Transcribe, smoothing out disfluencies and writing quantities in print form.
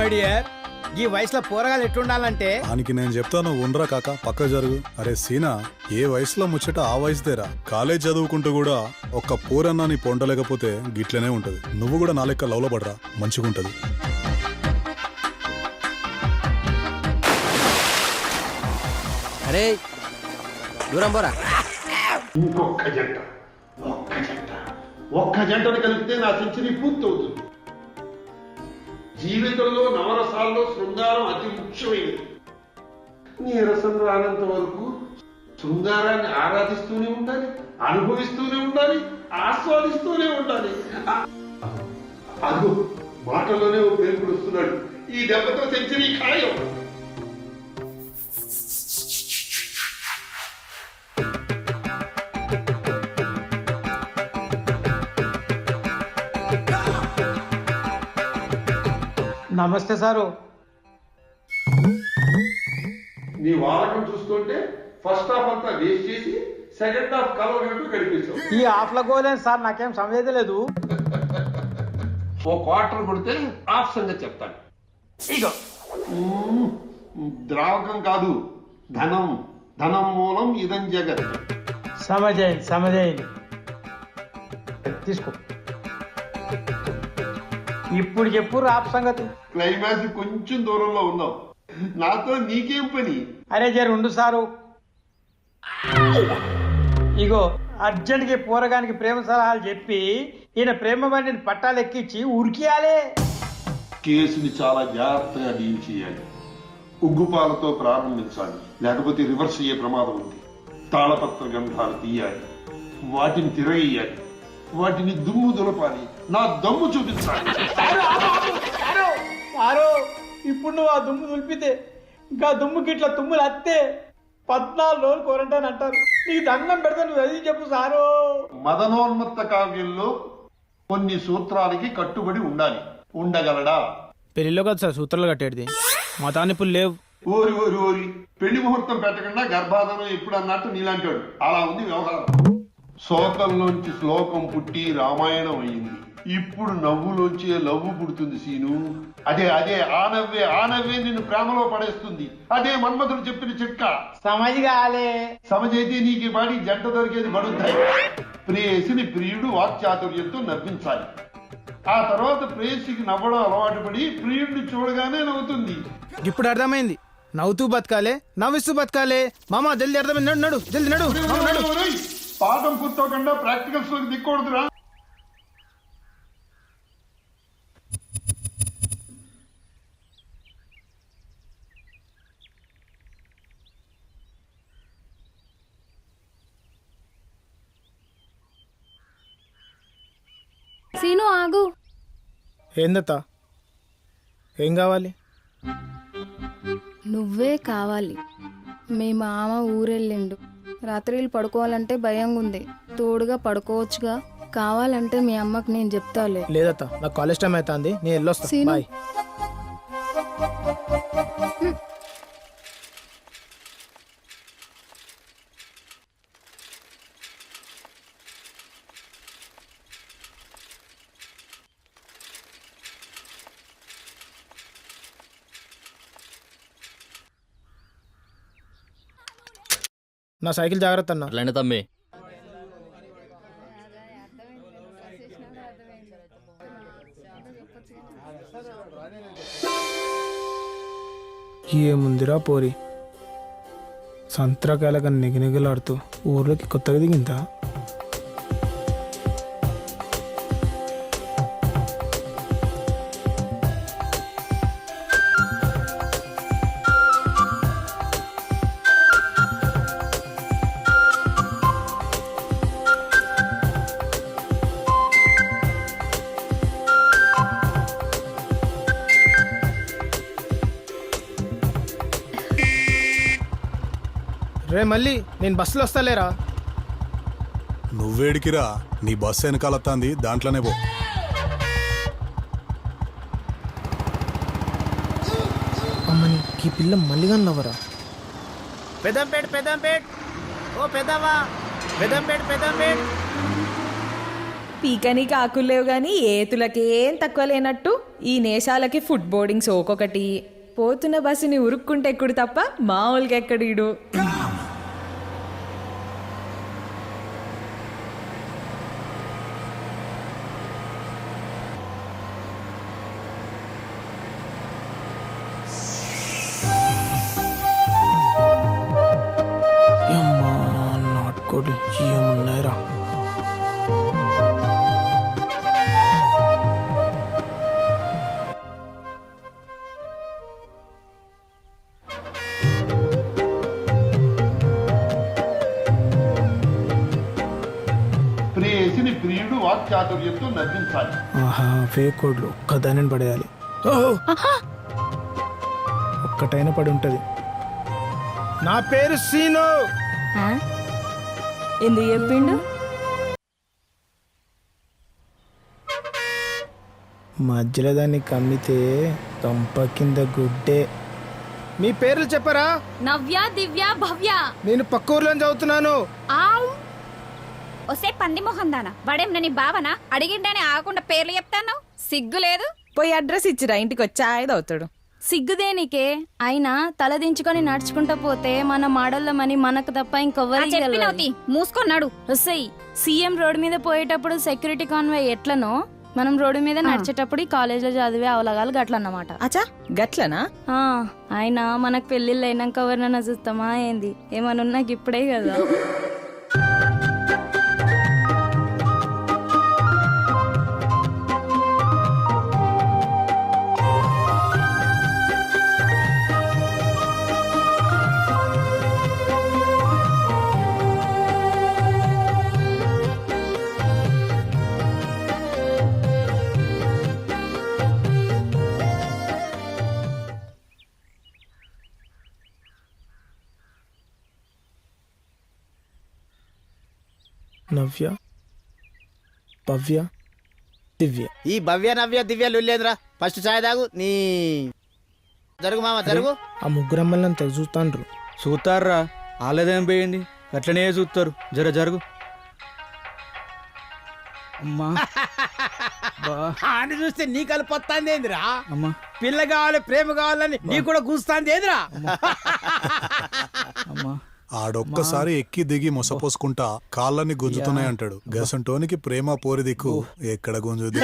My dear, ఈ వయసులో పోరగాలు ఎట్లుండాలంటే దానికి నేను చెప్తాను ఉండరా కాక పక్క జరుగు. అరే సీనా, ఏ వయసులో ముచ్చట ఆ వయసుదేరా. కాలేజ్ చదువుకుంటూ కూడా ఒక్క పోరన్నా నీ పొండలేకపోతే గిట్లనే ఉంటది. నువ్వు కూడా నా లెక్క లవ్లో పడరా, మంచిగుంటది. అరే దూరం పోరా. ఇంకొక జంట ఒక్క జంటను కలిపితే నా సెంచరీ పూర్తవుతుంది. జీవితంలో నవరసాల్లో శృంగారం అతి ముఖ్యమైనది. నీరసం రానంత వరకు శృంగారాన్ని ఆరాధిస్తూనే ఉండాలి, అనుభవిస్తూనే ఉండాలి, ఆస్వాదిస్తూనే ఉండాలి. అదిగో మాటల్లోనే ఓ ప్రేమికుడు వస్తున్నాడు. ఈ దెబ్బతో సెంచరీ ఖాయం. నమస్తే సారు. నీ వాడకం చూస్తుంటే ఫస్ట్ హాఫ్ అంతా వేస్ట్ చేసి సెకండ్ హాఫ్ కలవగట్టు గడిపేశావు. ఈ ఆఫ్ల గోలేను సార్, నాకేం సమస్య లేదు. ఓ క్వార్టర్ కొడితే హాఫ్ సంగతి చెప్తాను. ఇక ద్రావకం కాదు, ధనం. ధనం మూలం ఇదం జగత్. సమజైంది తీసుకో. ఇప్పుడు చెప్పు రాప్ సంగతి. క్లైమాక్స్ కొంచెం దూరంలో ఉన్నావు. నాతో నీకేం పని? అరే జరుండు సారు. ఇగో అర్జెంట్కి పోరగానికి ప్రేమ సలహాలు చెప్పి ఈయన ప్రేమ బండిని పట్టాలెక్కించి ఉరికియాలే. కేసుని చాలా జాగ్రత్తగా డీల్ చేయాలి. ఉగ్గుపాలతో ప్రారంభించాలి, లేకపోతే రివర్స్ అయ్యే ప్రమాదం ఉంది. తాళపత్ర గంధాలు తీయాలి, వాటిని తిరగేయాలి, వాటిని దుమ్ము దులపాలి, నా దమ్ము చూపించాలి. సారు ఇప్పుడు నువ్వు ఆ దుమ్ము దులిపితే ఇంకా దుమ్ముకి ఇట్లా తుమ్ములు అత్తే 14 రోజులు క్వారంటైన్ అంటారు. నీకు దండం పెడతా, నువ్వు అది చెప్పు సారు. మదనోన్మత్త కావ్యంలో కొన్ని సూత్రాలకి కట్టుబడి ఉండాలి. ఉండగలడా? పెళ్లిలో కదా సార్ సూత్రాలు కట్టేది, మతానిప్పులు లేవు. ఓరి ఓరి ఓరి, పెళ్లి ముహూర్తం పెట్టకుండా గర్భాధానం ఎప్పుడు అన్నట్టు నీలాంటి వాడు. అలా ఉంది వ్యవహారం. శోకంలోంచి శ్లోకం పుట్టి రామాయణం అయింది. ఇప్పుడు నవ్వులోంచి లవ్వు పుడుతుంది సీను. అదే ఆ నవ్వే నిన్ను ప్రేమలో పడేస్తుంది. అదే మన్మధుడు చెప్పిన చిట్కా. సమజైతే నీకు పాడి జంట దొరికేది బడుద్దాయి. ప్రేయసిని ప్రియుడు వాక్చాతుర్యంతో నవ్వించాలి. ఆ తర్వాత ప్రేయసికి నవ్వడం అలవాటు పడి ప్రియుడిని చూడగానే నవ్వుతుంది. ఇప్పుడు అర్థమైంది, నవ్వుతూ బతకాలే, నవ్విస్తూ బతకాలే. మామ జల్దీ అర్థమైంది, నడు జల్దీ నడు. పాఠం పూర్తవకుండా ప్రాక్టికల్స్ లోకి దిక్కూడదురా. సీను ఆగు. ఏందత్తా, ఏం కావాలి? నువ్వే కావాలి. మీ మామ ఊరెళ్ళిండు. రాత్రిళ్ళు పడుకోవాలంటే భయంగా ఉంది. తోడుగా పడుకోవచ్చుగా. కావాలంటే మీ అమ్మకి నేను చెప్తాలే. లేదత్తా, నాకు కాలేజ్ టైం అవుతుంది, నేను వెళ్ళొస్తా. సీను. బాయ్. నా సైకిల్ జాగ్రత్త అన్న. అట్లనే తమ్మి. ఏముందిరా పోరి, సంత్రకాయలుగా నిగనిగలాడుతూ ఊర్లోకి కొత్తగా దిగిందా? రే మళ్ళీ నేను బస్సులో వస్తాలేరా. నువ్వేడికిరా, నీ బస్సు వెనకాలత్తాంది, దాంట్లోనే పో. అమ్మని ఈ పిల్ల మళ్ళీగా నవ్వరా. పెద్దంపేట్ ఓ పెద్దవా, పెద్దంపేట్ పీకనీకి ఆకులు లేవు గాని ఏతులకేం తక్కువ లేనట్టు ఈ నేషాలకి ఫుడ్ బోర్డింగ్ సోకొకటి. పోతున్న బస్సుని ఉరుక్కుంటే ఎక్కుడు తప్ప మామూలుగా ఎక్కడీడు. నాటుకోడి ఏమున్నాయిరా. ప్రేయసిని ప్రియుడు వాక్చాతుర్యంతో నవ్వించాలి. ఆహా వేకోడ్లు ఒక్కదాని పడేయాలి. ఒక్కటైనా పడి ఉంటది. నా పేరు సీను. ఎందుకు చెప్పిండు? మధ్యలో దాన్ని కమ్మితే కంప కింద గుడ్డే. మీ పేర్లు చెప్పరా? నవ్య, దివ్య, భవ్య. నేను పక్క ఊర్లో చదువుతున్నాను. ఆవ్ ఒసే పంది మొహం దానా, వాడేం నీ బావనా? అడిగిండని ఆగకుండా పేర్లు చెప్తాను. సిగ్గు లేదు? పోయి అడ్రస్ ఇచ్చిరా, ఇంటికి వచ్చి అవుతాడు. సిగ్గుదేనికే? అయినా తలదించుకొని నడుచుకుంటా పోతే మన మాడళ్ళమని మనకు తప్ప ఇంకొవ్వరికి చెప్పినవుతి మూసుకొన్నాడు. వస్తాయి. సీఎం రోడ్ మీద పోయేటప్పుడు సెక్యూరిటీ కాన్వాయ్ ఎట్లనో మనం రోడ్డు మీద నడిచేటప్పుడు ఈ కాలేజ్ లో చదివే అవలగాలు గట్లన్నమాట. అచ్చా గట్లనా? అయినా మనకు పెళ్లిళ్ళు అయినాక ఎవరినైనా చూస్తామా ఏంది? ఏమనున్నా ఇప్పుడే కదా. నవ్య, భవ్య, దివ్య. ఈ భవ్య నవ్య దివ్య లుల్లేదురా. ఫస్ట్ చాయ్ తాగు. నీ జరుగు మామ జరుగు. ఆ ముగ్గురమ్మల్ని అంత చూస్తాండ్రు. చూస్తారా? ఆలేదేం పోయింది, అట్లనే చూస్తారు. జరుగు. అమ్మా అని చూస్తే నీ కలిపొత్తాంది ఏందిరా? అమ్మా పిల్ల కావాలి, ప్రేమ కావాలని నీ కూడా కూస్తాంది ఏందిరా? అమ్మా ఆడొక్కసారి ఎక్కి దిగి మొసపోసుకుంటా కాళ్ళని గుంజుతున్నాయి అంటాడు. గసంటోనికి ప్రేమ పోరి దిక్కు ఎక్కడ గుంజుది?